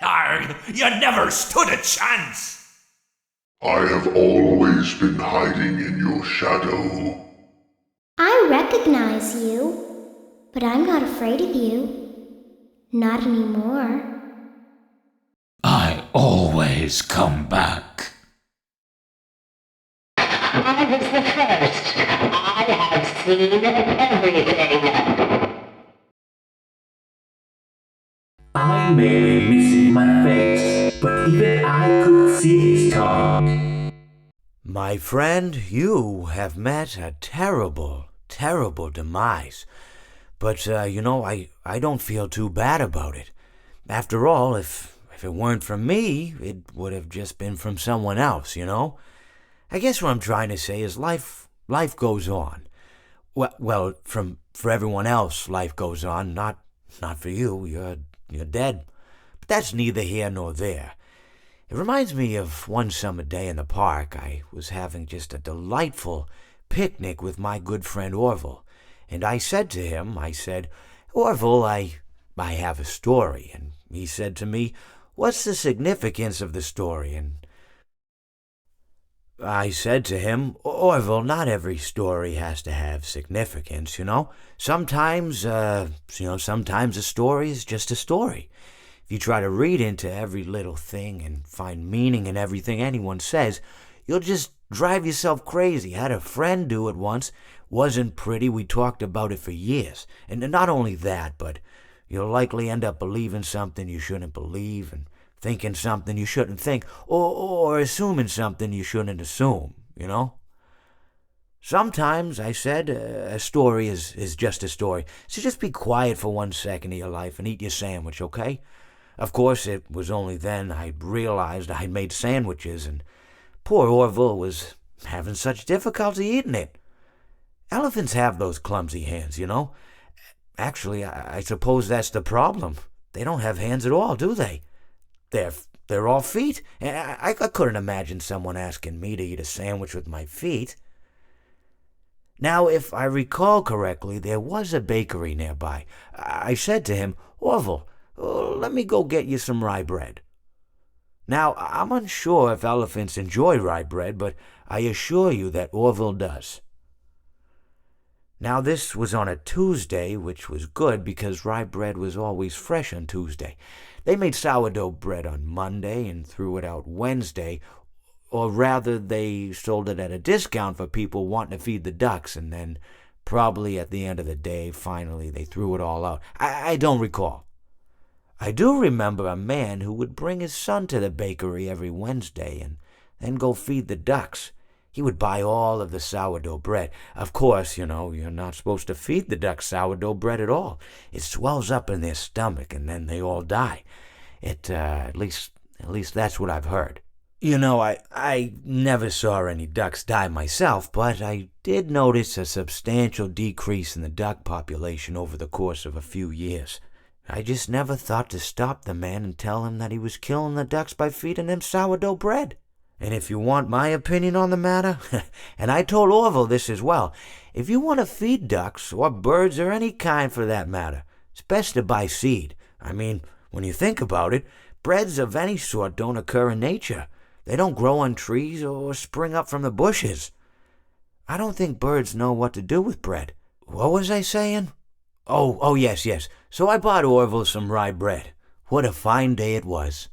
Arg, you never stood a chance! I have always been hiding in your shadow. I recognize you, but I'm not afraid of you. Not anymore. I always come back. I was the first. I have seen everything. I may be missing my face, but even I could see his tongue. My friend, you have met a terrible, terrible demise. But, I don't feel too bad about it. After all, if it weren't from me, it would have just been from someone else, you know? I guess what I'm trying to say is life goes on. Well, for everyone else, life goes on, not for you. You're dead. But that's neither here nor there. It reminds me of one summer day in the park. I was having just a delightful picnic with my good friend Orville. And I said to him, Orville, I have a story. And he said to me, what's the significance of the story? And I said to him, Orville, not every story has to have significance, you know? Sometimes a story is just a story. If you try to read into every little thing and find meaning in everything anyone says, you'll just drive yourself crazy. I had a friend do it once. Wasn't pretty. We talked about it for years. And not only that, but you'll likely end up believing something you shouldn't believe and thinking something you shouldn't think, or assuming something you shouldn't assume, you know? Sometimes, I said, a story is just a story. So just be quiet for 1 second of your life and eat your sandwich, okay? Of course, it was only then I realized I'd made sandwiches, and poor Orville was having such difficulty eating it. Elephants have those clumsy hands, you know? Actually, I suppose that's the problem. They don't have hands at all, do they? They're all feet. I couldn't imagine someone asking me to eat a sandwich with my feet. Now, if I recall correctly, there was a bakery nearby. I said to him, Orville, let me go get you some rye bread. Now, I'm unsure if elephants enjoy rye bread, but I assure you that Orville does. Now, this was on a Tuesday, which was good because rye bread was always fresh on Tuesday. They made sourdough bread on Monday and threw it out Wednesday, or rather they sold it at a discount for people wanting to feed the ducks, and then probably at the end of the day, finally, they threw it all out. I don't recall. I do remember a man who would bring his son to the bakery every Wednesday and then go feed the ducks. He would buy all of the sourdough bread. Of course, you're not supposed to feed the ducks sourdough bread at all. It swells up in their stomach and then they all die. At least that's what I've heard. I never saw any ducks die myself, but I did notice a substantial decrease in the duck population over the course of a few years. I just never thought to stop the man and tell him that he was killing the ducks by feeding them sourdough bread. And if you want my opinion on the matter, and I told Orville this as well, if you want to feed ducks, or birds, or any kind for that matter, it's best to buy seed. I mean, when you think about it, breads of any sort don't occur in nature. They don't grow on trees or spring up from the bushes. I don't think birds know what to do with bread. What was I saying? Oh, yes. So I bought Orville some rye bread. What a fine day it was.